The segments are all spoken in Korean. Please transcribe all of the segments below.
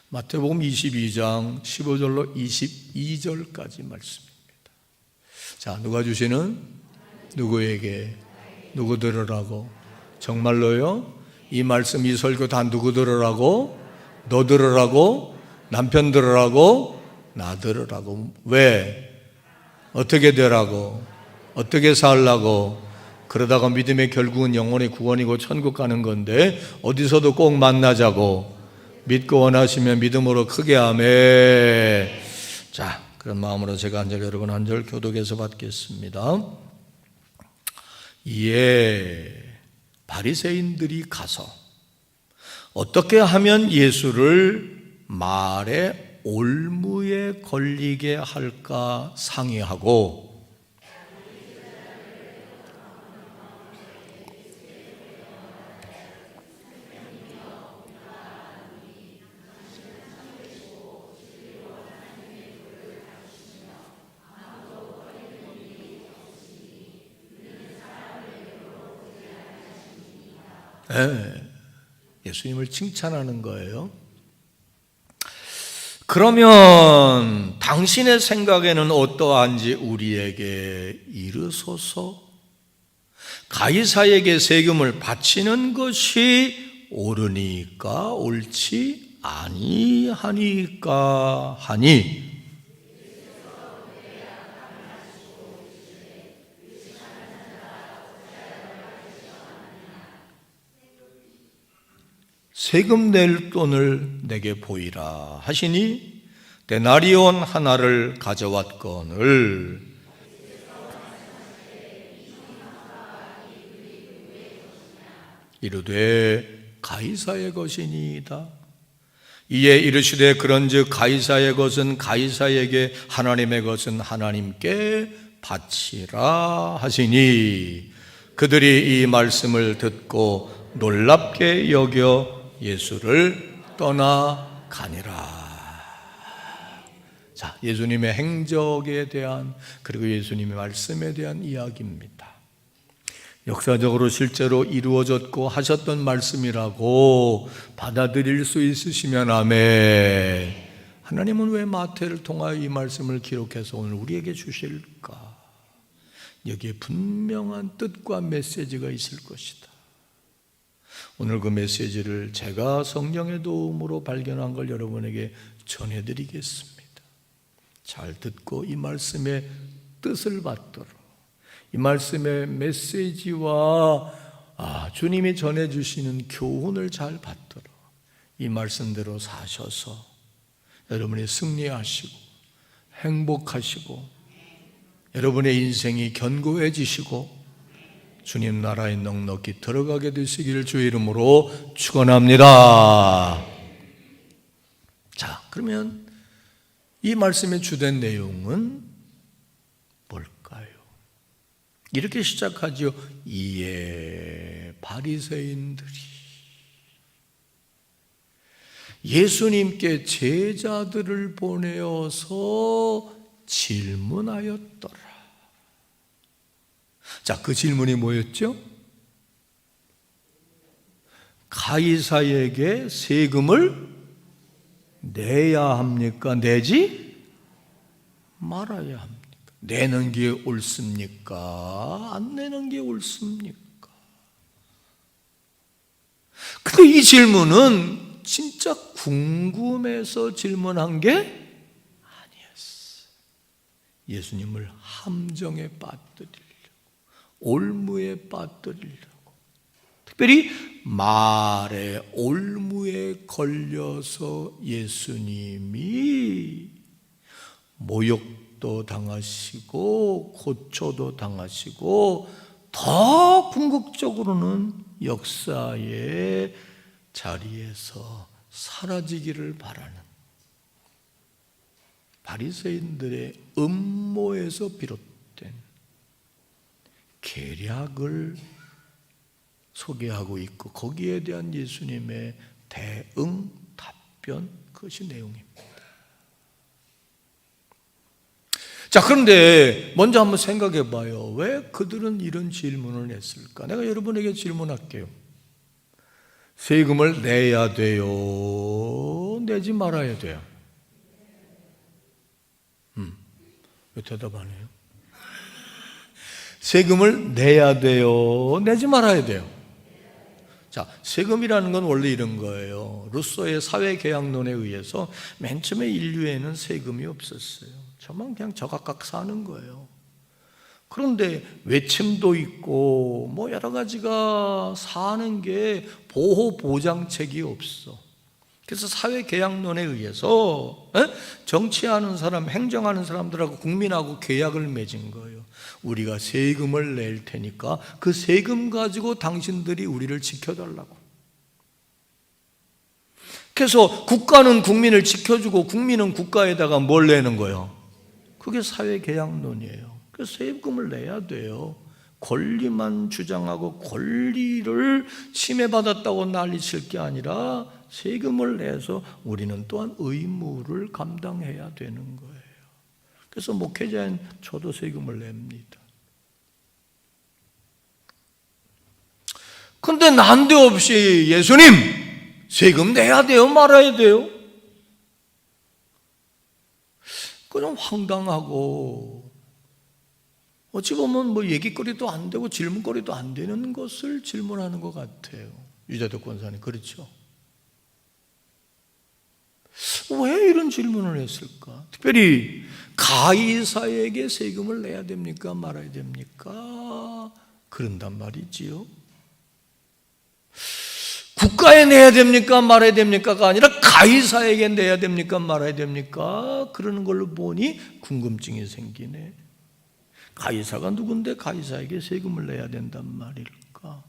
마태복음 22장 15절로 22절까지 말씀입니다. 자, 누가 주시는? 누구에게? 누구 들으라고? 정말로요? 이 말씀, 이 설교 다 누구 들으라고? 너 들으라고? 남편 들으라고? 나 들으라고. 왜? 어떻게 되라고? 어떻게 살라고? 그러다가 믿음의 결국은 영혼의 구원이고 천국 가는 건데 어디서도 꼭 만나자고. 믿고 원하시면 믿음으로 크게 아멘. 자, 그런 마음으로 제가 한 절, 여러분 한 절 교독해서 받겠습니다. 이에 바리새인들이 가서 어떻게 하면 예수를 말의 올무에 걸리게 할까 상의하고, 예수님을 칭찬하는 거예요. 그러면 당신의 생각에는 어떠한지 우리에게 이르소서. 가이사에게 세금을 바치는 것이 옳으니까 옳지 아니하니까 하니, 세금 낼 돈을 내게 보이라 하시니 데나리온 하나를 가져왔거늘 이르되 가이사의 것이니이다. 이에 이르시되 그런즉 가이사의 것은 가이사에게, 하나님의 것은 하나님께 바치라 하시니, 그들이 이 말씀을 듣고 놀랍게 여겨 예수를 떠나가니라. 자, 예수님의 행적에 대한, 그리고 예수님의 말씀에 대한 이야기입니다. 역사적으로 실제로 이루어졌고 하셨던 말씀이라고 받아들일 수 있으시면 아멘. 하나님은 왜 마태를 통하여 이 말씀을 기록해서 오늘 우리에게 주실까? 여기에 분명한 뜻과 메시지가 있을 것이다. 오늘 그 메시지를 제가 성령의 도움으로 발견한 걸 여러분에게 전해드리겠습니다. 잘 듣고 이 말씀의 뜻을 받도록, 이 말씀의 메시지와 주님이 전해주시는 교훈을 잘 받도록 이 말씀대로 사셔서 여러분이 승리하시고 행복하시고 여러분의 인생이 견고해지시고 주님 나라에 넉넉히 들어가게 되시기를 주의 이름으로 축원합니다. 자, 그러면 이 말씀의 주된 내용은 뭘까요? 이렇게 시작하죠. 이에 바리새인들이 예수님께 제자들을 보내어서 질문하였더라. 자, 그 질문이 뭐였죠? 가이사에게 세금을 내야 합니까? 내지 말아야 합니까? 내는 게 옳습니까? 안 내는 게 옳습니까? 근데 이 질문은 진짜 궁금해서 질문한 게 아니었어. 예수님을 함정에 빠뜨리려고, 올무에 빠뜨리려고, 특별히 말의 올무에 걸려서 예수님이 모욕도 당하시고 고초도 당하시고 더 궁극적으로는 역사의 자리에서 사라지기를 바라는 바리새인들의 음모에서 비롯된 계략을 소개하고 있고, 거기에 대한 예수님의 대응, 답변, 그것이 내용입니다. 자, 그런데 먼저 한번 생각해 봐요. 왜 그들은 이런 질문을 했을까? 내가 여러분에게 질문할게요. 세금을 내야 돼요? 내지 말아야 돼요? 왜 대답 안 해요? 세금을 내야 돼요? 내지 말아야 돼요? 자, 세금이라는 건 원래 이런 거예요. 루소의 사회계약론에 의해서 맨 처음에 인류에는 세금이 없었어요. 저만 그냥 저각각 사는 거예요. 그런데 외침도 있고 뭐 여러 가지가 사는 게 보호 보장책이 없어. 그래서 사회계약론에 의해서 정치하는 사람, 행정하는 사람들하고 국민하고 계약을 맺은 거예요. 우리가 세금을 낼 테니까 그 세금 가지고 당신들이 우리를 지켜달라고. 그래서 국가는 국민을 지켜주고 국민은 국가에다가 뭘 내는 거예요? 그게 사회계약론이에요. 그래서 세금을 내야 돼요. 권리만 주장하고 권리를 침해받았다고 난리칠 게 아니라 세금을 내서 우리는 또한 의무를 감당해야 되는 거예요. 그래서 목회자인 저도 세금을 냅니다. 근데 난데없이 예수님 세금 내야 돼요? 말아야 돼요? 그냥 황당하고 어찌 보면 뭐 얘기거리도 안 되고 질문거리도 안 되는 것을 질문하는 것 같아요. 유재덕 권사님, 그렇죠? 왜 이런 질문을 했을까? 특별히 가이사에게 세금을 내야 됩니까? 말아야 됩니까? 그런단 말이지요. 국가에 내야 됩니까? 말아야 됩니까가 아니라 가이사에게 내야 됩니까? 말아야 됩니까? 그러는 걸로 보니 궁금증이 생기네. 가이사가 누군데 가이사에게 세금을 내야 된단 말일까?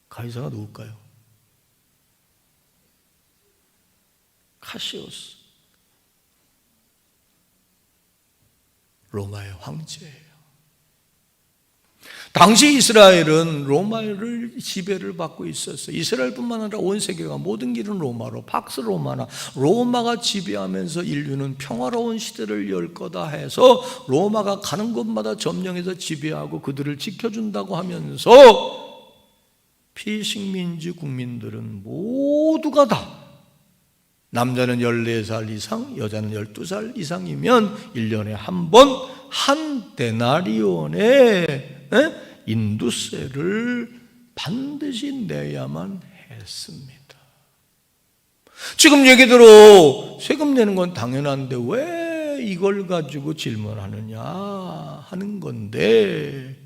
가이사가 누굴까요? 카시오스, 로마의 황제예요. 당시 이스라엘은 로마를 지배를 받고 있었어요. 이스라엘뿐만 아니라 온 세계가 모든 길은 로마로, 팍스 로마나 로마가 지배하면서 인류는 평화로운 시대를 열 거다 해서 로마가 가는 곳마다 점령해서 지배하고 그들을 지켜준다고 하면서 피식민지 국민들은 모두가 다 남자는 14살 이상, 여자는 12살 이상이면 1년에 한 번 한 데나리온의 인두세를 반드시 내야만 했습니다. 지금 얘기대로 세금 내는 건 당연한데 왜 이걸 가지고 질문하느냐 하는 건데,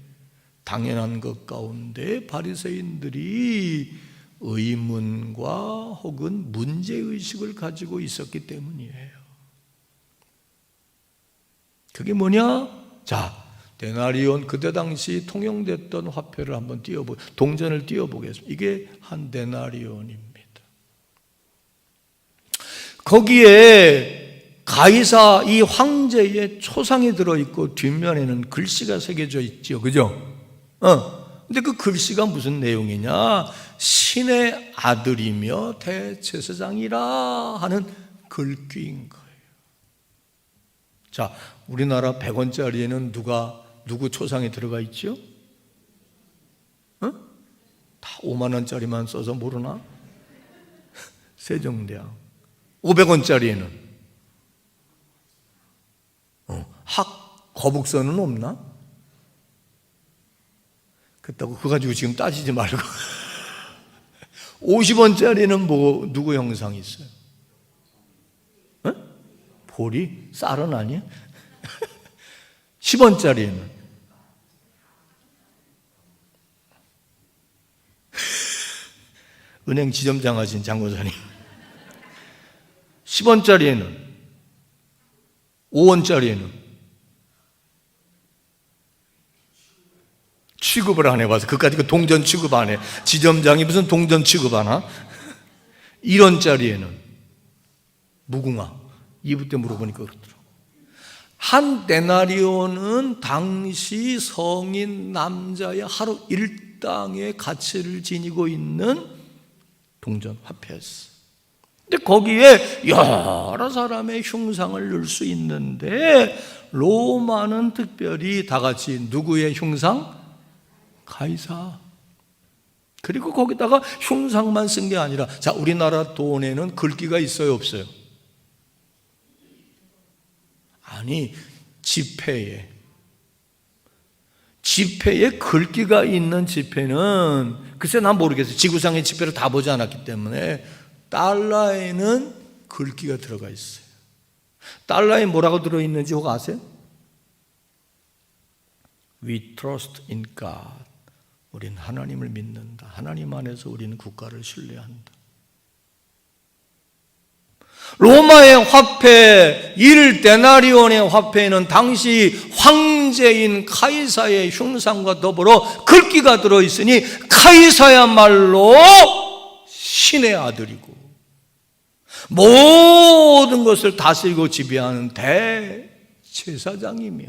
당연한 것 가운데 바리새인들이 의문과 혹은 문제의식을 가지고 있었기 때문이에요. 그게 뭐냐? 자, 데나리온, 그때 당시 통용됐던 화폐를 한번 동전을 띄워보겠습니다. 이게 한 데나리온입니다. 거기에 가이사 이 황제의 초상이 들어있고 뒷면에는 글씨가 새겨져 있죠. 그죠? 근데 그 글씨가 무슨 내용이냐? 신의 아들이며 대제사장이라 하는 글귀인 거예요. 자, 우리나라 100원짜리에는 누구 초상이 들어가 있죠? 다 5만 원짜리만 써서 모르나? 세종대왕. 500원짜리에는 거북선은 없나? 그렇다고 그거 가지고 지금 따지지 말고 50원짜리는 누구 형상이 있어요? 보리? 쌀은 아니야? 10원짜리는 은행 지점장 하신 장고사님. 10원짜리에는 5원짜리에는 취급을 안 해봐서 그까짓 거 동전 취급 안 해. 지점장이 무슨 동전 취급하나? 1원짜리에는 무궁화. 2부 때 물어보니까 그렇더라고. 한 데나리온은 당시 성인 남자의 하루 일당의 가치를 지니고 있는 동전 화폐였어. 근데 거기에 여러 사람의 흉상을 넣을 수 있는데 로마는 특별히 다 같이 누구의 흉상? 가이사. 그리고 거기다가 흉상만 쓴 게 아니라, 자, 우리나라 돈에는 글귀가 있어요, 없어요? 아니, 지폐에 글귀가 있는 지폐는, 글쎄 난 모르겠어요. 지구상의 지폐를 다 보지 않았기 때문에. 달러에는 글귀가 들어가 있어요. 달러에 뭐라고 들어있는지 혹 아세요? We trust in God. 우린 하나님을 믿는다. 하나님 안에서 우리는 국가를 신뢰한다. 로마의 화폐 1데나리온의 화폐에는 당시 황제인 카이사의 흉상과 더불어 글귀가 들어있으니 카이사야말로 신의 아들이고 모든 것을 다스리고 지배하는 대제사장이며,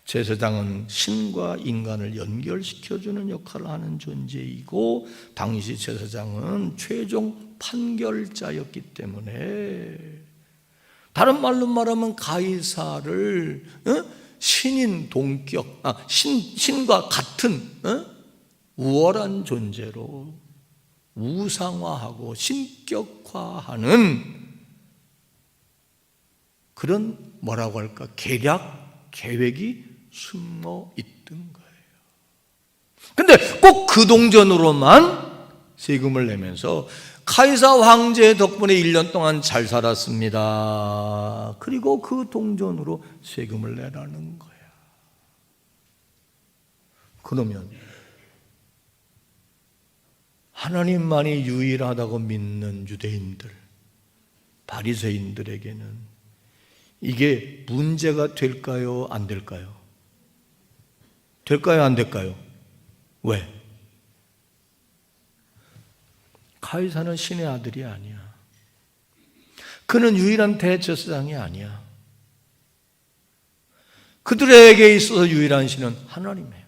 제사장은 신과 인간을 연결시켜주는 역할을 하는 존재이고, 당시 제사장은 최종 판결자였기 때문에, 다른 말로 말하면 가이사를 신인 동격, 신과 같은 우월한 존재로 우상화하고 신격화하는 그런 뭐라고 할까, 계획이 숨어 있던 거예요. 근데 꼭 그 동전으로만 세금을 내면서 카이사 황제 덕분에 1년 동안 잘 살았습니다. 그리고 그 동전으로 세금을 내라는 거야. 그러면 하나님만이 유일하다고 믿는 유대인들, 바리새인들에게는 이게 문제가 될까요? 안 될까요? 될까요? 안 될까요? 왜? 카이사는 신의 아들이 아니야. 그는 유일한 대제사장이 아니야. 그들에게 있어서 유일한 신은 하나님이에요.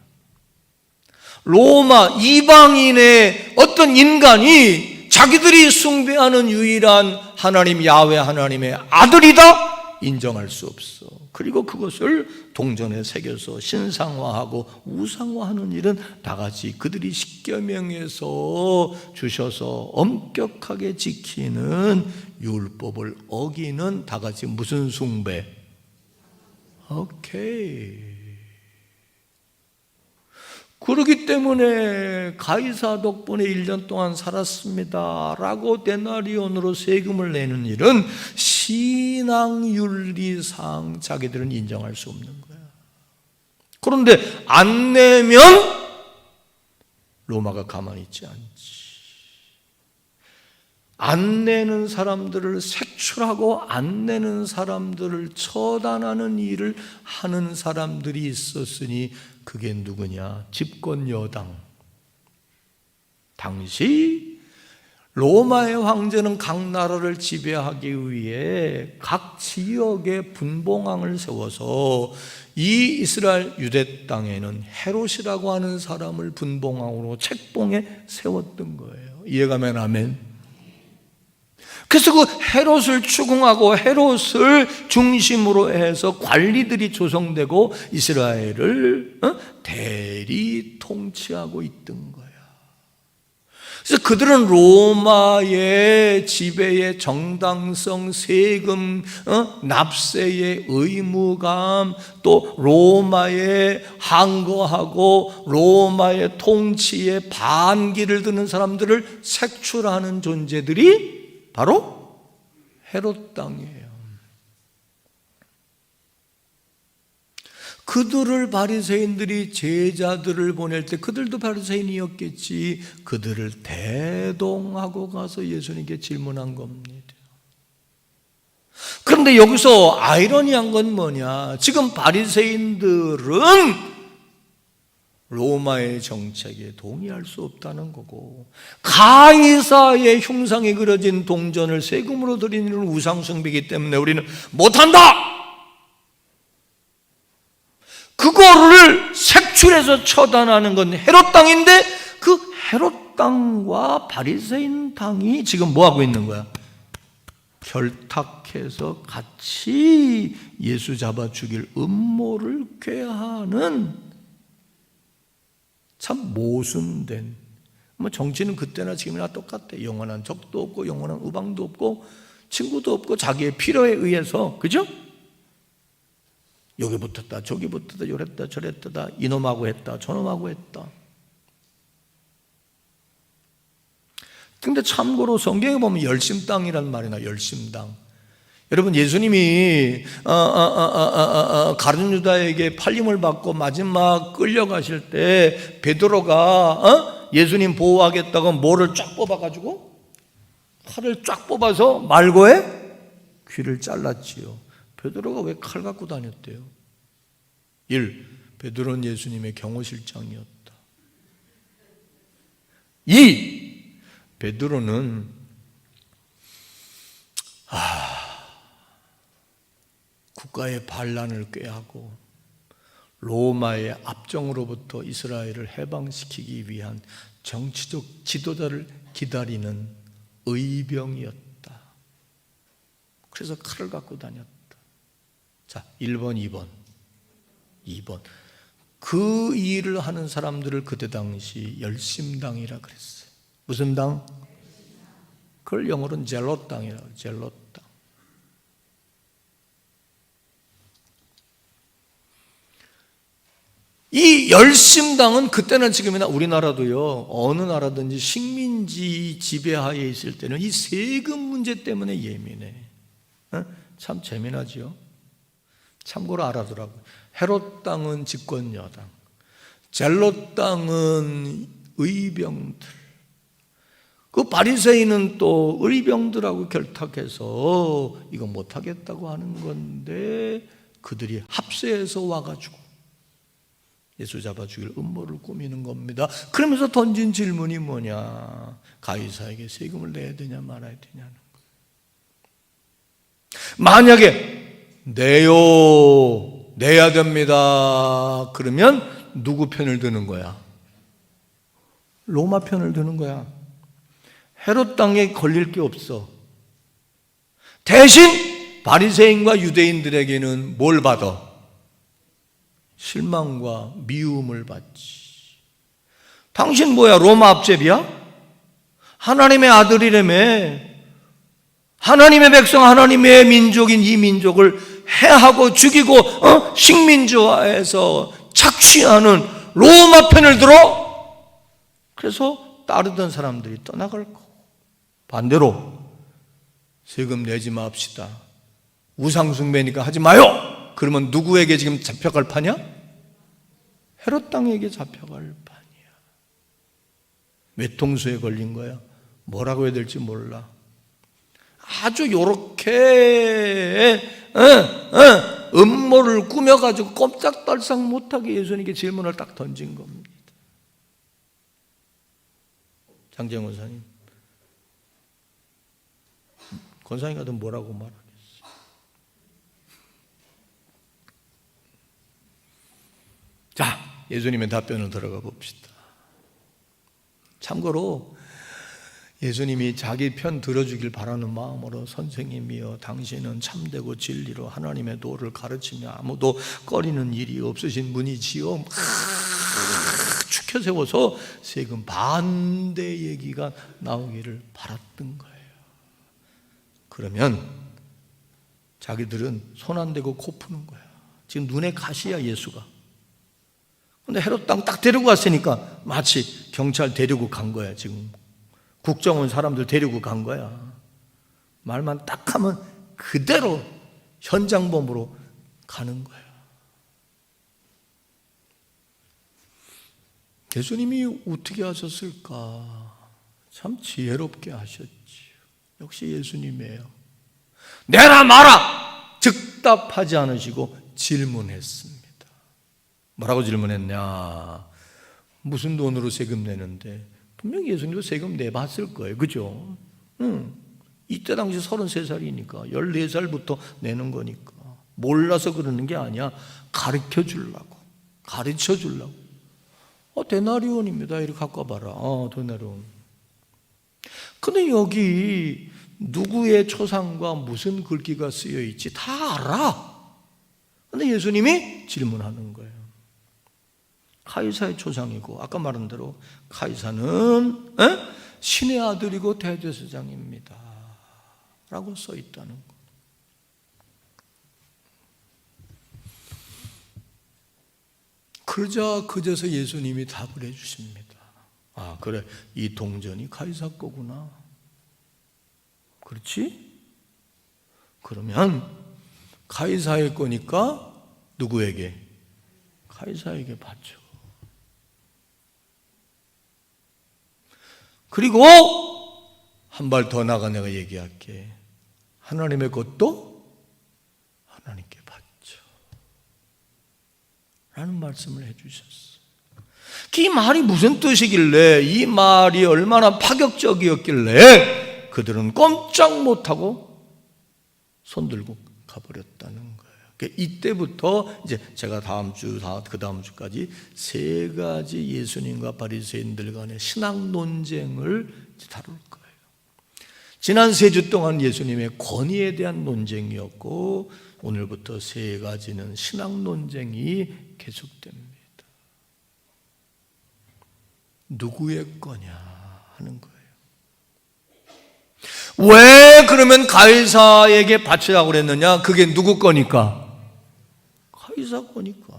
로마 이방인의 어떤 인간이 자기들이 숭배하는 유일한 하나님 야훼 하나님의 아들이다? 인정할 수 없어. 그리고 그것을 동전에 새겨서 신상화하고 우상화하는 일은 다 같이 그들이 십계명에서 주셔서 엄격하게 지키는 율법을 어기는 다 같이 무슨 숭배? 오케이. 그렇기 때문에 가이사 덕분에 1년 동안 살았습니다 라고 데나리온으로 세금을 내는 일은 신앙윤리상 자기들은 인정할 수 없는 거야. 그런데 안 내면 로마가 가만히 있지 않지. 안 내는 사람들을 색출하고 안 내는 사람들을 처단하는 일을 하는 사람들이 있었으니 그게 누구냐? 집권 여당. 당시 로마의 황제는 각 나라를 지배하기 위해 각 지역에 분봉왕을 세워서 이 이스라엘 유대 땅에는 헤롯이라고 하는 사람을 분봉왕으로 책봉에 세웠던 거예요. 이해가면 아멘. 그래서 그 헤롯을 추궁하고 헤롯을 중심으로 해서 관리들이 조성되고 이스라엘을 대리 통치하고 있던 거야. 그래서 그들은 로마의 지배의 정당성, 세금, 납세의 의무감, 또 로마에 항거하고 로마의 통치에 반기를 드는 사람들을 색출하는 존재들이 바로 헤롯 땅이에요. 그들을 바리새인들이 제자들을 보낼 때 그들도 바리새인이었겠지. 그들을 대동하고 가서 예수님께 질문한 겁니다. 그런데 여기서 아이러니한 건 뭐냐? 지금 바리새인들은 로마의 정책에 동의할 수 없다는 거고, 가이사의 흉상이 그려진 동전을 세금으로 드리는 우상숭배이기 때문에 우리는 못한다! 그거를 색출해서 처단하는 건 헤롯 땅인데, 그 헤롯 땅과 바리새인 땅이 지금 뭐 하고 있는 거야? 결탁해서 같이 예수 잡아 죽일 음모를 꾀하는 참 모순된, 뭐 정치는 그때나 지금이나 똑같대. 영원한 적도 없고 영원한 우방도 없고 친구도 없고 자기의 필요에 의해서, 그죠? 여기 붙었다 저기 붙었다 요랬다 저랬다 이놈하고 했다 저놈하고 했다. 근데 참고로 성경에 보면 열심당이라는 말이 나와요. 열심당. 여러분, 예수님이 가룟 유다에게 팔림을 받고 마지막 끌려가실 때 베드로가 예수님 보호하겠다고 뭐를 쫙 뽑아가지고 칼을 쫙 뽑아서 말고의 귀를 잘랐지요. 베드로가 왜 칼 갖고 다녔대요? 1. 베드로는 예수님의 경호실장이었다. 2. 베드로는 국가의 반란을 꾀하고 로마의 압정으로부터 이스라엘을 해방시키기 위한 정치적 지도자를 기다리는 의병이었다. 그래서 칼을 갖고 다녔다. 자, 1번, 2번. 그 일을 하는 사람들을 그때 당시 열심당이라 그랬어요. 무슨 당? 그걸 영어로는 젤롯당이라고 해요. 젤롯당. 이 열심당은 그때나 지금이나 우리나라도요, 어느 나라든지 식민지 지배하에 있을 때는 이 세금 문제 때문에 예민해. 참 재미나죠. 참고로 알아두라고. 헤롯 당은 집권 여당, 젤롯 당은 의병들, 그 바리새인은 또 의병들하고 결탁해서 이거 못하겠다고 하는 건데 그들이 합세해서 와가지고 예수 잡아 죽일 음모를 꾸미는 겁니다. 그러면서 던진 질문이 뭐냐? 가이사에게 세금을 내야 되냐 말아야 되냐는 거예요. 만약에 내야 됩니다. 그러면 누구 편을 드는 거야? 로마 편을 드는 거야. 헤롯 땅에 걸릴 게 없어. 대신 바리새인과 유대인들에게는 뭘 받아? 실망과 미움을 받지. 당신 뭐야? 로마 앞제비야? 하나님의 아들이라며. 하나님의 백성, 하나님의 민족인 이 민족을 해하고 죽이고 식민지화해서 착취하는 로마 편을 들어? 그래서 따르던 사람들이 떠나갈 거고, 반대로 세금 내지 맙시다, 우상숭배니까 하지 마요. 그러면 누구에게 지금 잡혀갈 판이야? 헤롯 땅에게 잡혀갈 판이야. 외통수에 걸린 거야. 뭐라고 해야 될지 몰라. 아주 요렇게 음모를 꾸며가지고 꼼짝달싹 못하게 예수님께 질문을 딱 던진 겁니다. 장재영 권사님, 권사님 같은 뭐라고 말하겠어요? 자, 예수님의 답변을 들어가 봅시다. 참고로 예수님이 자기 편 들어주길 바라는 마음으로 선생님이여 당신은 참되고 진리로 하나님의 도를 가르치며 아무도 꺼리는 일이 없으신 분이지요, 축혀 세워서 세금 반대 얘기가 나오기를 바랐던 거예요. 그러면 자기들은 손 안 대고 코 푸는 거야. 지금 눈에 가시야 예수가. 근데 헤롯 땅 딱 데리고 갔으니까 마치 경찰 데리고 간 거야. 지금 국정원 사람들 데리고 간 거야. 말만 딱 하면 그대로 현장범으로 가는 거야. 예수님이 어떻게 하셨을까? 참 지혜롭게 하셨지요. 역시 예수님이에요. 내라 마라 즉답하지 않으시고 질문했습니다. 뭐라고 질문했냐? 무슨 돈으로 세금 내는데? 분명히 예수님도 세금 내봤을 거예요. 그죠? 이때 당시 33살이니까 14살부터 내는 거니까 몰라서 그러는 게 아니야. 가르쳐 주려고. 데나리온입니다. 이렇게 갖고 와봐라. 데나리온. 근데 여기 누구의 초상과 무슨 글귀가 쓰여 있지 다 알아. 근데 예수님이 질문하는 거예요. 가이사의 조상이고, 아까 말한 대로 가이사는 신의 아들이고 대제사장입니다 라고 써 있다는 거. 그러자 그제서 예수님이 답을 해주십니다. 아, 그래, 이 동전이 가이사 거구나. 그렇지? 그러면 가이사의 거니까 누구에게? 가이사에게 받죠. 그리고 한 발 더 나가 내가 얘기할게. 하나님의 것도 하나님께 받죠 라는 말씀을 해주셨어요. 이 말이 무슨 뜻이길래, 이 말이 얼마나 파격적이었길래 그들은 꼼짝 못하고 손들고 가버렸다는 거예요. 이때부터 이제 제가 다음 주, 그 다음 주까지 세 가지 예수님과 바리새인들 간의 신학 논쟁을 다룰 거예요. 지난 세 주 동안 예수님의 권위에 대한 논쟁이었고, 오늘부터 세 가지는 신학 논쟁이 계속됩니다. 누구의 거냐 하는 거예요. 왜 그러면 가이사에게 바치라고 그랬느냐? 그게 누구 거니까? 가이사 거니까.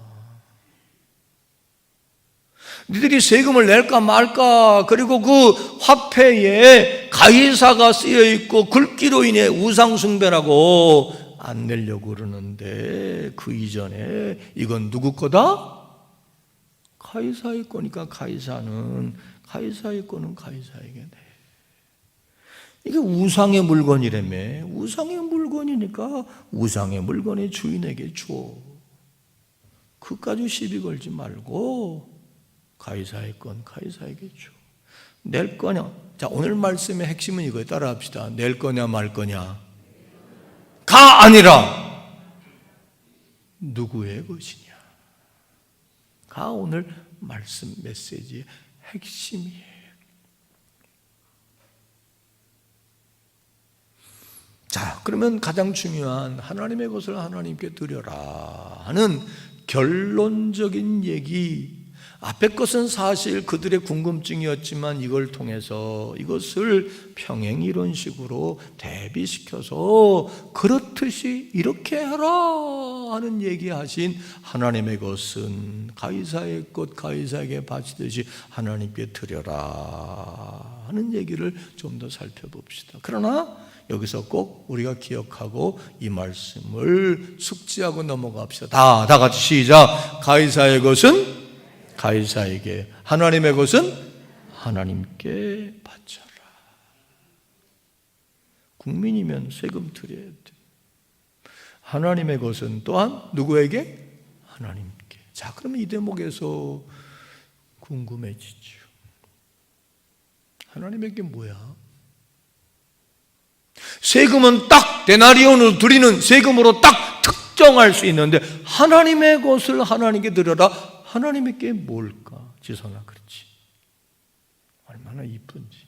니들이 세금을 낼까 말까, 그리고 그 화폐에 가이사가 쓰여 있고 글귀로 인해 우상 숭배라고 안 내려고 그러는데, 그 이전에 이건 누구 거다? 가이사의 거니까 가이사의 거는 가이사에게 내. 이게 우상의 물건이라며. 우상의 물건이니까 우상의 물건의 주인에게 줘. 그까지 시비 걸지 말고 가이사의 건 가이사에게 줘. 낼 거냐? 자, 오늘 말씀의 핵심은 이거예요. 따라합시다. 낼 거냐 말 거냐? 가 아니라 누구의 것이냐? 가 오늘 말씀 메시지의 핵심이에요. 자, 그러면 가장 중요한 하나님의 것을 하나님께 드려라 하는 결론적인 얘기, 앞의 것은 사실 그들의 궁금증이었지만 이걸 통해서 이것을 평행이론식으로 대비시켜서 그렇듯이 이렇게 해라 하는 얘기하신 하나님의 것은 가이사의 것 가이사에게 바치듯이 하나님께 드려라 하는 얘기를 좀 더 살펴봅시다. 그러나 여기서 꼭 우리가 기억하고 이 말씀을 숙지하고 넘어갑시다. 다 같이 시작. 가이사의 것은 가이사에게, 하나님의 것은 하나님께 바쳐라. 국민이면 세금 드려야 돼. 하나님의 것은 또한 누구에게? 하나님께. 자, 그러면 이 대목에서 궁금해지죠. 하나님에게 뭐야? 세금은 딱 데나리온으로 드리는 세금으로 딱 특정할 수 있는데, 하나님의 것을 하나님께 드려라. 하나님께 뭘까? 지선아, 그렇지. 얼마나 이쁜지.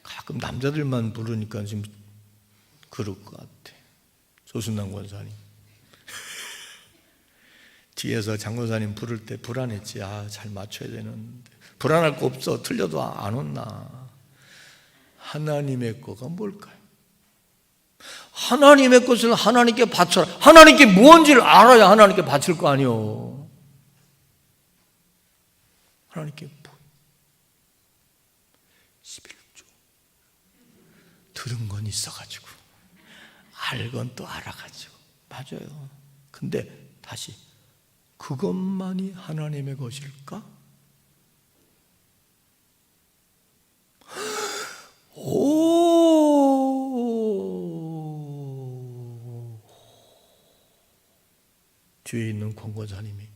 가끔 남자들만 부르니까 지금 그럴 것 같아. 조순남 권사님. 뒤에서 장권사님 부를 때 불안했지. 아, 잘 맞춰야 되는데. 불안할 거 없어. 틀려도 안 혼나. 하나님의 거가 뭘까요? 하나님의 것을 하나님께 바쳐라. 하나님께 뭔지를 알아야 하나님께 바칠 거 아니요. 하나님께 뭐? 11조. 들은 건 있어가지고 알건 또 알아가지고. 맞아요. 근데 다시 그것만이 하나님의 것일까? 뒤에 있는 권권사님이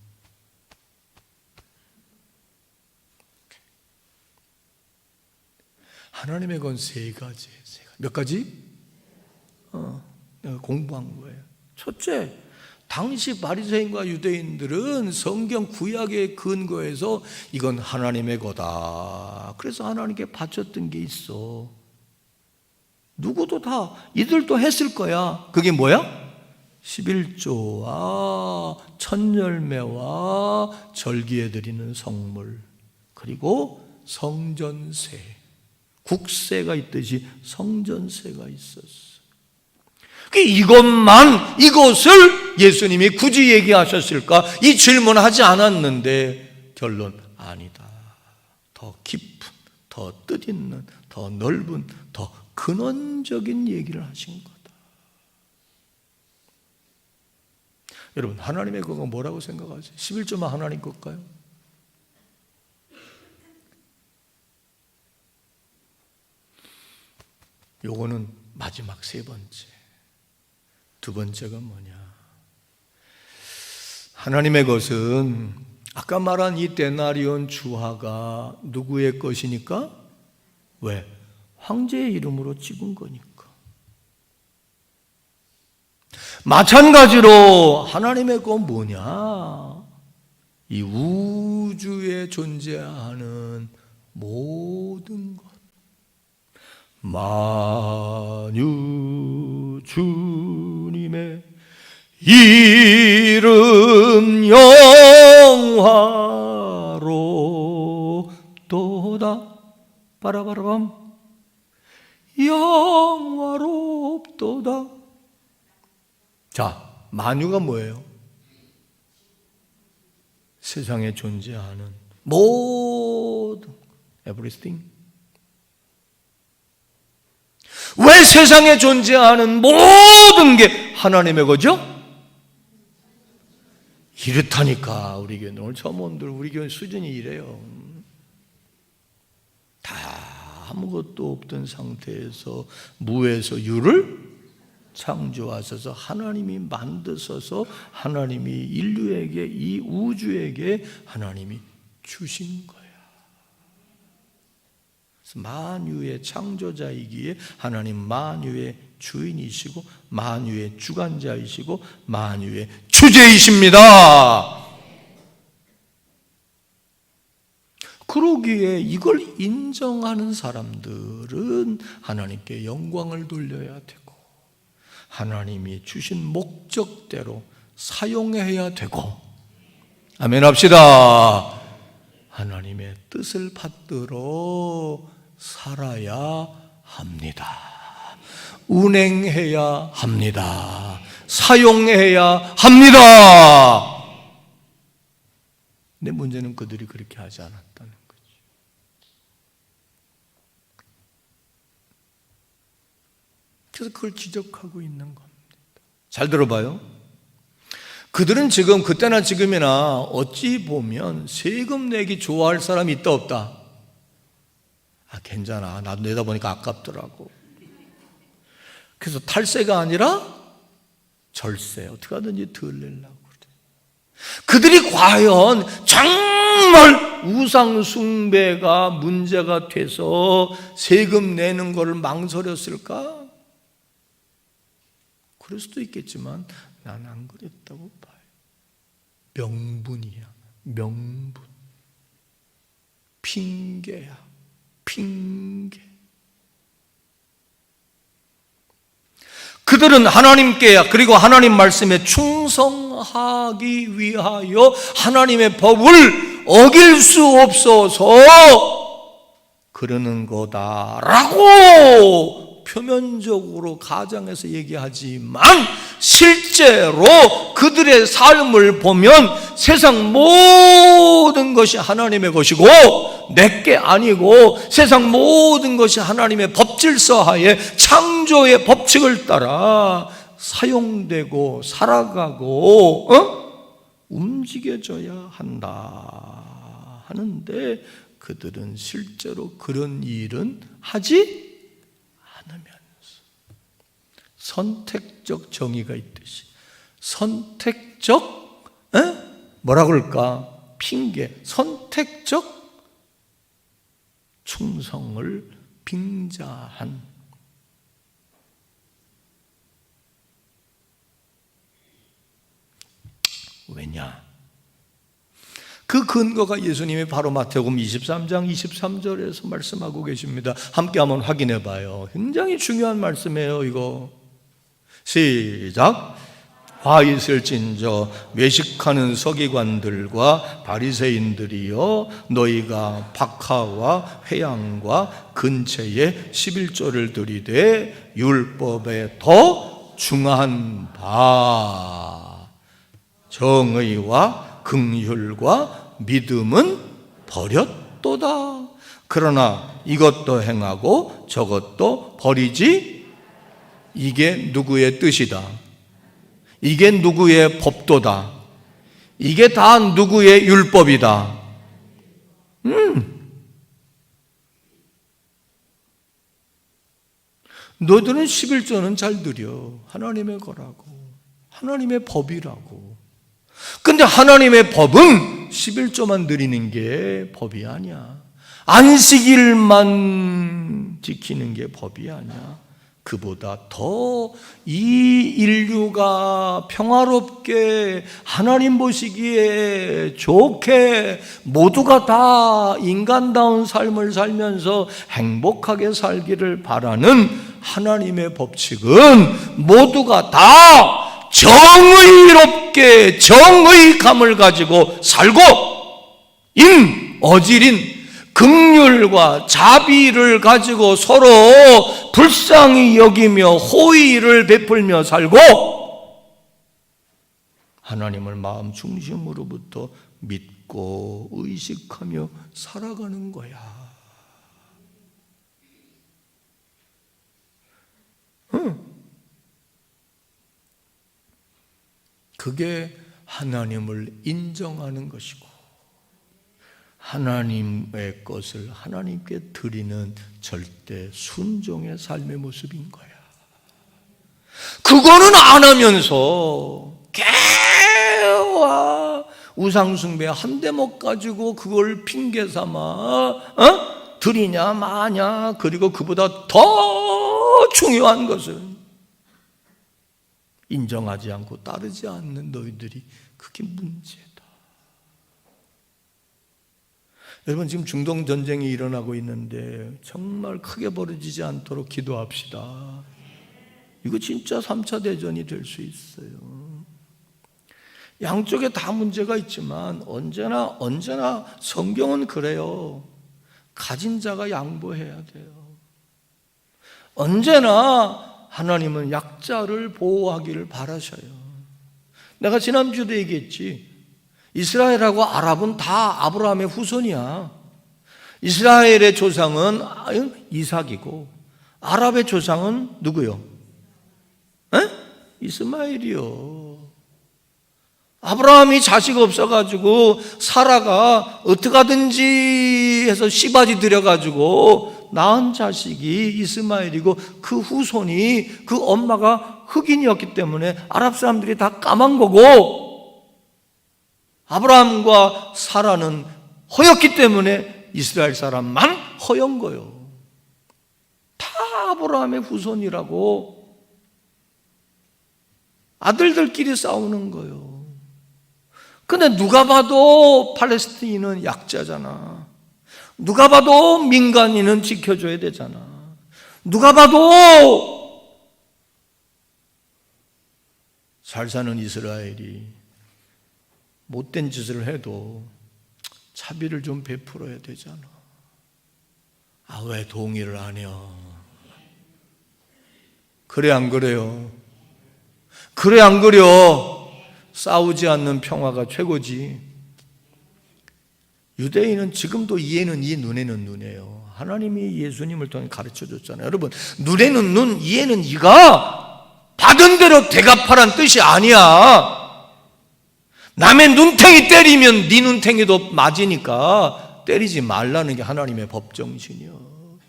하나님의 건 세 가지. 몇 가지? 내가 공부한 거예요. 첫째, 당시 바리새인과 유대인들은 성경 구약의 근거에서 이건 하나님의 거다. 그래서 하나님께 바쳤던 게 있어. 누구도 다 이들도 했을 거야. 그게 뭐야? 11조와 천열매와 절기에 드리는 성물, 그리고 성전세, 국세가 있듯이 성전세가 있었어. 이것을 예수님이 굳이 얘기하셨을까? 이 질문하지 않았는데 결론 아니다. 더 깊은, 더 뜻있는, 더 넓은, 더 근원적인 얘기를 하신 거다. 여러분, 하나님의 거가 뭐라고 생각하세요? 11조만 하나님 것일까요? 요거는 마지막 세 번째. 두 번째가 뭐냐? 하나님의 것은 아까 말한 이 데나리온 주화가 누구의 것이니까? 왜? 황제의 이름으로 찍은 거니까. 마찬가지로 하나님의 것 뭐냐? 이 우주에 존재하는 모든 것, 만유 주님의 이름 영화롭도다. 빠라바라밤. 영화롭도다. 자, 만유가 뭐예요? 세상에 존재하는 모든, everything. 왜 세상에 존재하는 모든 게 하나님의 거죠? 이렇다니까. 우리 교회 오늘 처음원들, 우리 교회 수준이 이래요. 다 아무것도 없던 상태에서 무에서 유를 창조하셔서 하나님이 만드셔서 하나님이 인류에게, 이 우주에게 하나님이 주신 거야. 만유의 창조자이기에 하나님 만유의 주인이시고 만유의 주관자이시고 만유의 주제이십니다. 그러기에 이걸 인정하는 사람들은 하나님께 영광을 돌려야 되고 하나님이 주신 목적대로 사용해야 되고, 아멘 합시다. 하나님의 뜻을 받들어 살아야 합니다. 운행해야 합니다. 사용해야 합니다. 근데 문제는 그들이 그렇게 하지 않았다는 거죠. 그래서 그걸 지적하고 있는 겁니다. 잘 들어봐요. 그들은 지금, 그때나 지금이나 어찌 보면 세금 내기 좋아할 사람이 있다 없다? 아, 괜찮아. 나도 내다 보니까 아깝더라고. 그래서 탈세가 아니라 절세. 어떻게 하든지 덜 내려고 그래. 그들이 과연 정말 우상 숭배가 문제가 돼서 세금 내는 것을 망설였을까? 그럴 수도 있겠지만 난 안 그랬다고 봐요. 명분이야. 명분. 핑계야. 핑계. 그들은 하나님께, 그리고 하나님 말씀에 충성하기 위하여 하나님의 법을 어길 수 없어서 그러는 거다라고 표면적으로 가정에서 얘기하지만 실제로 그들의 삶을 보면 세상 모든 것이 하나님의 것이고 내게 아니고 세상 모든 것이 하나님의 법질서하에 창조의 법칙을 따라 사용되고 살아가고 움직여져야 한다 하는데 그들은 실제로 그런 일은 하지 않으면서 선택적 정의가 있듯이 선택적 뭐라 그럴까? 핑계, 선택적 충성을 빙자한 왜냐? 그 근거가 예수님이 바로 마태복음 23장 23절에서 말씀하고 계십니다. 함께 한번 확인해 봐요. 굉장히 중요한 말씀이에요, 이거. 시작. 화 있을진저 외식하는 서기관들과 바리새인들이여, 너희가 박하와 회양과 근체에 11조를 드리되 율법에 더 중한 바 정의와 긍휼과 믿음은 버렸도다. 그러나 이것도 행하고 저것도 버리지. 이게 누구의 뜻이다? 이게 누구의 법도다? 이게 다 누구의 율법이다? 너희들은 11조는 잘 드려. 하나님의 거라고. 하나님의 법이라고. 근데 하나님의 법은 11조만 드리는 게 법이 아니야. 안식일만 지키는 게 법이 아니야. 그보다 더 이 인류가 평화롭게 하나님 보시기에 좋게 모두가 다 인간다운 삶을 살면서 행복하게 살기를 바라는 하나님의 법칙은 모두가 다 정의롭게 정의감을 가지고 살고 어질인 긍휼과 자비를 가지고 서로 불쌍히 여기며 호의를 베풀며 살고 하나님을 마음 중심으로부터 믿고 의식하며 살아가는 거야. 그게 하나님을 인정하는 것이고 하나님의 것을 하나님께 드리는 절대 순종의 삶의 모습인 거야. 그거는 안 하면서 개와 우상숭배 한 대목 가지고 그걸 핑계 삼아 드리냐 마냐. 그리고 그보다 더 중요한 것은 인정하지 않고 따르지 않는 너희들이, 그게 문제다. 여러분, 지금 중동 전쟁이 일어나고 있는데 정말 크게 벌어지지 않도록 기도합시다. 이거 진짜 3차 대전이 될 수 있어요. 양쪽에 다 문제가 있지만 언제나 성경은 그래요. 가진 자가 양보해야 돼요. 언제나 하나님은 약자를 보호하기를 바라셔요. 내가 지난주에도 얘기했지. 이스라엘하고 아랍은 다 아브라함의 후손이야. 이스라엘의 조상은 이삭이고 아랍의 조상은 누구요? 이스마엘이요. 아브라함이 자식 없어가지고 사라가 어떻게 하든지 해서 씨바지 들여가지고 낳은 자식이 이스마엘이고 그 후손이 그 엄마가 흑인이었기 때문에 아랍 사람들이 다 까만 거고, 아브라함과 사라는 허였기 때문에 이스라엘 사람만 허연 거요. 다 아브라함의 후손이라고 아들들끼리 싸우는 거요. 근데 누가 봐도 팔레스틴은 약자잖아. 누가 봐도 민간인은 지켜줘야 되잖아. 누가 봐도 잘 사는 이스라엘이 못된 짓을 해도 자비를 좀 베풀어야 되잖아. 아, 왜 동의를 안 해요? 그래 안 그래요? 그래 안 그래요? 싸우지 않는 평화가 최고지. 유대인은 지금도 이해는 이, 눈에는 눈이에요. 하나님이 예수님을 통해 가르쳐줬잖아요. 여러분, 눈에는 눈, 이해는 이가 받은 대로 대갚아란 뜻이 아니야. 남의 눈탱이 때리면 네 눈탱이도 맞으니까 때리지 말라는 게 하나님의 법정신이요.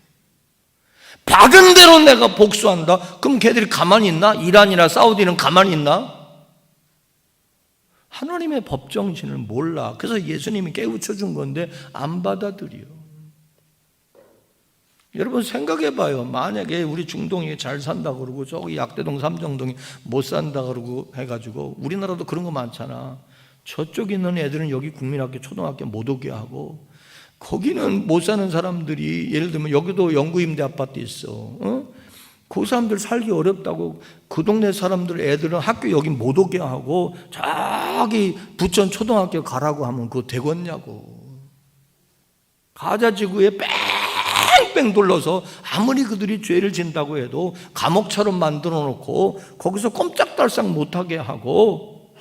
받은 대로 내가 복수한다? 그럼 걔들이 가만히 있나? 이란이나 사우디는 가만히 있나? 하나님의 법정신을 몰라. 그래서 예수님이 깨우쳐 준 건데 안 받아들여. 여러분 생각해 봐요. 만약에 우리 중동이 잘 산다 그러고 저기 약대동 삼정동이 못 산다 그러고 해가지고, 우리나라도 그런 거 많잖아. 저쪽에 있는 애들은 여기 국민학교, 초등학교 못 오게 하고, 거기는 못 사는 사람들이, 예를 들면 여기도 영구임대 아파트 있어. 그 사람들 살기 어렵다고 그 동네 사람들 애들은 학교 여기 못 오게 하고 저기 부천 초등학교 가라고 하면 그거 되겠냐고. 가자지구에 뺑뺑 돌려서 아무리 그들이 죄를 진다고 해도 감옥처럼 만들어 놓고 거기서 꼼짝달싹 못하게 하고,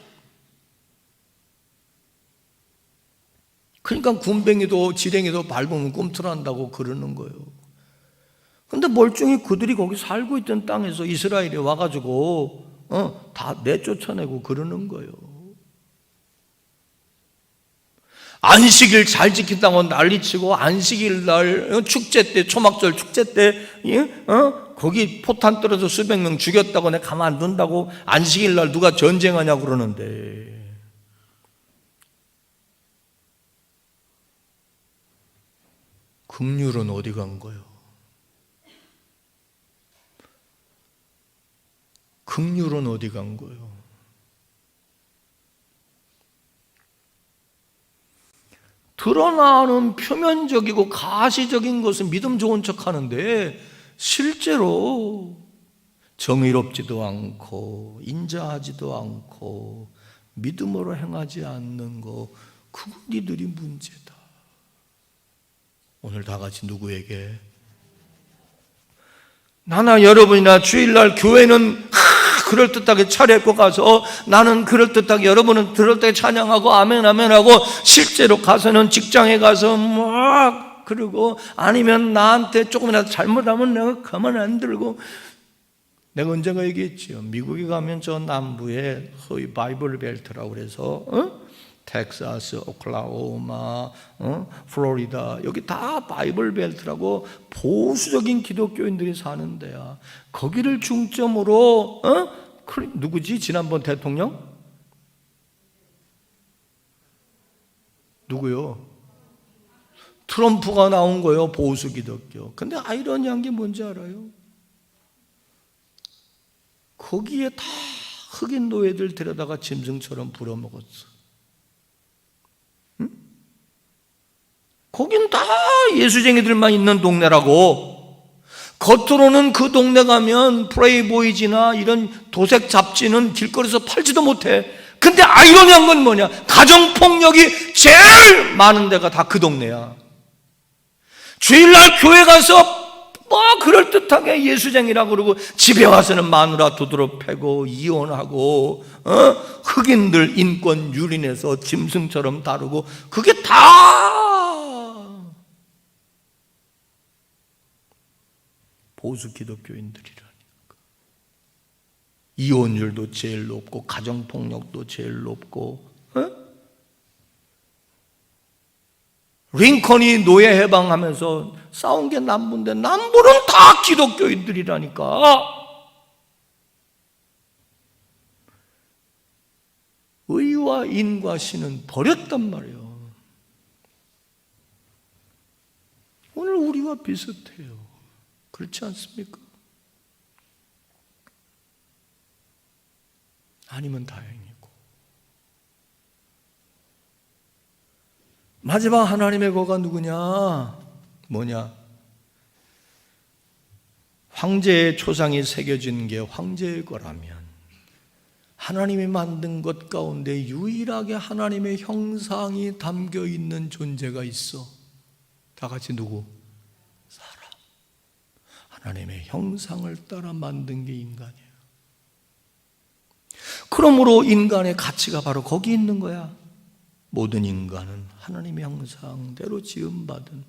그러니까 군뱅이도 지렁이도 밟으면 꿈틀한다고 그러는 거예요. 근데 멀쩡히 그들이 거기 살고 있던 땅에서 이스라엘이 와가지고 다 내쫓아내고 그러는 거예요. 안식일 잘 지킨다고 난리치고, 안식일 날 축제 때, 초막절 축제 때 거기 포탄 떨어져 수백 명 죽였다고 내가 가만 안 둔다고 안식일 날 누가 전쟁하냐고 그러는데, 긍휼은 어디 간 거예요? 긍휼은 어디 간 거예요? 드러나는 표면적이고 가시적인 것은 믿음 좋은 척 하는데, 실제로 정의롭지도 않고 인자하지도 않고 믿음으로 행하지 않는 거, 그건 니들이 문제다. 오늘 다 같이 누구에게? 나나 여러분이나 주일날 교회는 그럴듯하게 차려입고 가서, 나는 그럴듯하게, 여러분은 그럴듯하게 찬양하고 아멘 아멘 하고, 실제로 가서는 직장에 가서 막 그러고, 아니면 나한테 조금이라도 잘못하면 내가 가만 안 들고. 내가 언젠가 얘기했죠. 미국에 가면 저 남부에 소위 바이블 벨트라고 그래서 텍사스, 오클라호마, 플로리다, 여기 다 바이블 벨트라고 보수적인 기독교인들이 사는 데야. 거기를 중점으로 누구지? 지난번 대통령? 누구요? 트럼프가 나온 거예요. 보수 기독교. 근데 아이러니한 게 뭔지 알아요? 거기에 다 흑인 노예들 데려다가 짐승처럼 부려먹었어. 거긴 다 예수쟁이들만 있는 동네라고. 겉으로는 그 동네 가면 플레이보이지나 이런 도색 잡지는 길거리에서 팔지도 못해. 근데 아이러니한 건 뭐냐? 가정폭력이 제일 많은 데가 다 그 동네야. 주일날 교회 가서 뭐 그럴듯하게 예수쟁이라고 그러고, 집에 와서는 마누라 두드러 패고 이혼하고 흑인들 인권 유린해서 짐승처럼 다루고, 그게 다 보수 기독교인들이라니까. 이혼율도 제일 높고 가정폭력도 제일 높고, 링컨이 노예 해방하면서 싸운 게 남부인데 남부는 다 기독교인들이라니까. 의와 인과 신은 버렸단 말이에요. 오늘 우리와 비슷해요. 그렇지 않습니까? 아니면 다행이고. 마지막 하나님의 거가 누구냐? 뭐냐? 황제의 초상이 새겨진 게 황제의 거라면, 하나님이 만든 것 가운데 유일하게 하나님의 형상이 담겨 있는 존재가 있어. 다 같이 누구? 사람. 하나님의 형상을 따라 만든 게 인간이에요. 그러므로 인간의 가치가 바로 거기 있는 거야. 모든 인간은 하나님의 형상대로 지음받은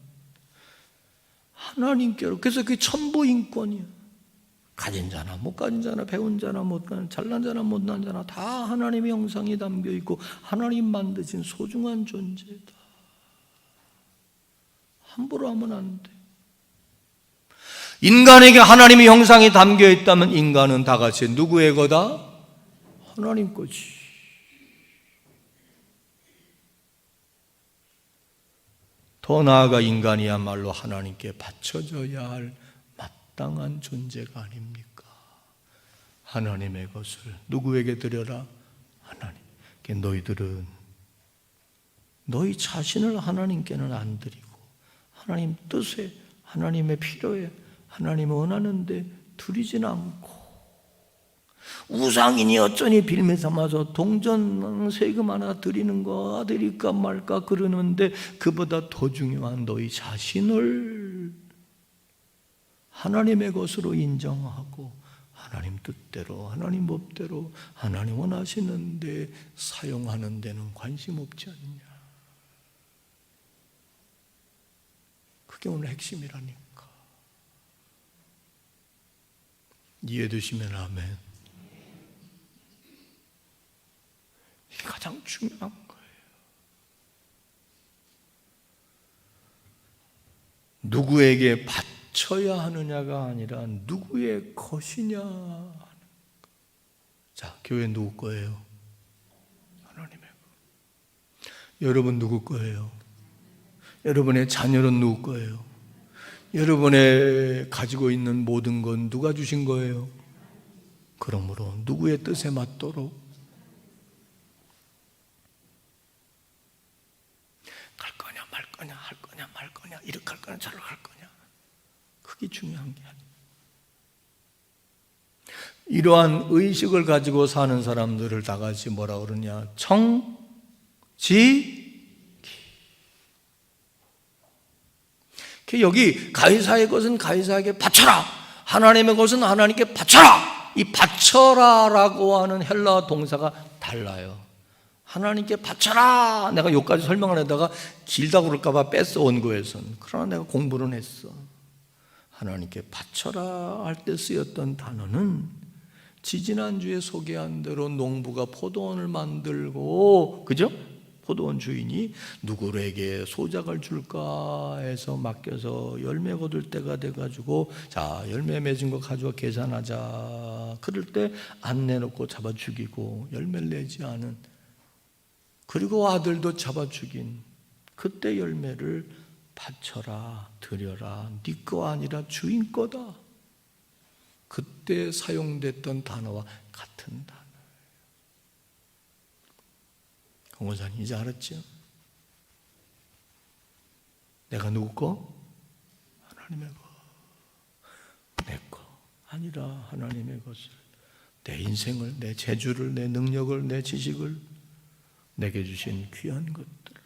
하나님께로. 그래서 그게 천부 인권이야. 가진 자나 못 가진 자나, 배운 자나 못 가진, 잘난 자나 못난 자나 다 하나님의 형상이 담겨 있고 하나님 만드신 소중한 존재다. 함부로 하면 안 돼. 인간에게 하나님의 형상이 담겨 있다면 인간은 다 같이 누구의 거다? 하나님 거지. 더 나아가 인간이야말로 하나님께 바쳐져야 할 마땅한 존재가 아닙니까? 하나님의 것을 누구에게 드려라? 하나님께. 너희들은 너희 자신을 하나님께는 안 드리고 하나님 뜻에, 하나님의 필요에, 하나님 원하는데 드리진 않고 우상이니 어쩌니 빌미 삼아서 동전 세금 하나 드리는 거 드릴까 말까 그러는데 그보다 더 중요한 너희 자신을 하나님의 것으로 인정하고 하나님 뜻대로, 하나님 법대로, 하나님 원하시는 데 사용하는 데는 관심 없지 않냐. 그게 오늘 핵심이라니까. 이해되시면 아멘. 이게 가장 중요한 거예요. 누구에게 바쳐야 하느냐가 아니라 누구의 것이냐. 자, 교회 누구 거예요? 하나님의 거. 여러분 누구 거예요? 여러분의 자녀는 누구 거예요? 여러분의 가지고 있는 모든 건 누가 주신 거예요? 그러므로 누구의 뜻에 맞도록 갈 거냐 말 거냐, 할 거냐 말 거냐, 이렇게 할 거냐 저렇게 할 거냐, 그게 중요한 게 아니에요. 이러한 의식을 가지고 사는 사람들을 다 같이 뭐라 그러냐? 청지기. 여기 가이사의 것은 가이사에게 바쳐라, 하나님의 것은 하나님께 바쳐라. 이 바쳐라라고 하는 헬라 동사가 달라요. 하나님께 바쳐라, 내가 여기까지 설명을 하다가 길다고 그럴까 봐 뺐어, 원고에서는. 그러나 내가 공부는 했어. 하나님께 바쳐라 할 때 쓰였던 단어는 지지난주에 소개한 대로 농부가 포도원을 만들고, 그죠? 포도원 주인이 누구에게 소작을 줄까 해서 맡겨서 열매 거둘 때가 돼가지고, 자, 열매 맺은 거 가져와 계산하자. 그럴 때 안 내놓고 잡아 죽이고 열매를 내지 않은, 그리고 아들도 잡아 죽인, 그때 열매를 바쳐라, 드려라. 네 거 아니라 주인 거다. 그때 사용됐던 단어와 같은 단어. 공원사님 이제 알았죠? 내가 누구 거? 하나님의 거. 내 거 아니라 하나님의 것을, 내 인생을, 내 재주를, 내 능력을, 내 지식을, 내게 주신 귀한 것들을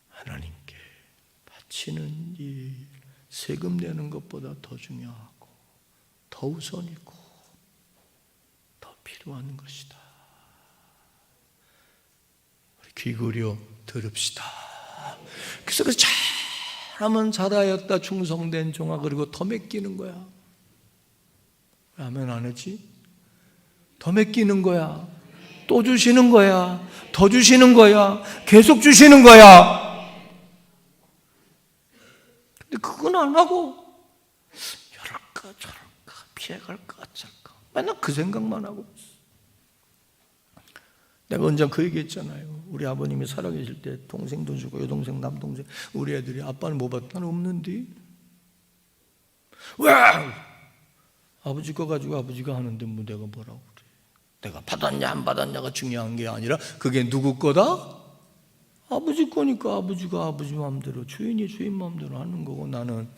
하나님께 바치는 이 세금 내는 것보다 더 중요하고 더 우선이고 더 필요한 것이다. 귀 기울여 들읍시다. 그래서 그 잘하면 잘하였다, 충성된 종아, 그리고 더 맡기는 거야. 왜 아멘 안 하지? 더 맡기는 거야. 또 주시는 거야. 더 주시는 거야. 계속 주시는 거야. 근데 그건 안 하고 이럴까 저럴까, 피해갈까 어쩔까, 맨날 그 생각만 하고 있어. 내가 언제 그 얘기했잖아요. 우리 아버님이 살아계실 때 동생도 주고 여동생 남동생, 우리 애들이 아빠는 뭐 받? 나는 없는데. 왜? 아버지 거 가지고 아버지가 하는데 뭐 내가 뭐라고 그래. 내가 받았냐 안 받았냐가 중요한 게 아니라 그게 누구 거다? 아버지 거니까 아버지가 아버지 마음대로, 주인이 주인 마음대로 하는 거고, 나는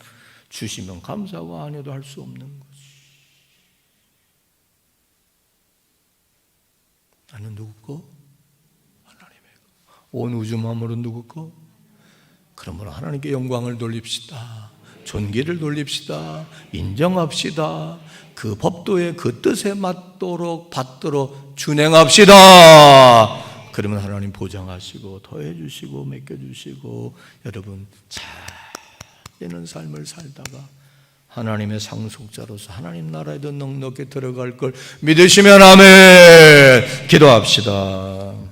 주시면 감사하고 안 해도 할 수 없는 거지. 나는 누구 거? 하나님의 거. 온 우주 만물은 누구 거? 그러므로 하나님께 영광을 돌립시다. 존귀를 돌립시다. 인정합시다. 그 법도의 그 뜻에 맞도록 받도록 준행합시다. 그러면 하나님 보장하시고 더해 주시고 맡겨 주시고, 여러분 잘 되는 삶을 살다가 하나님의 상속자로서 하나님 나라에도 넉넉히 들어갈 걸 믿으시면 아멘. 기도합시다.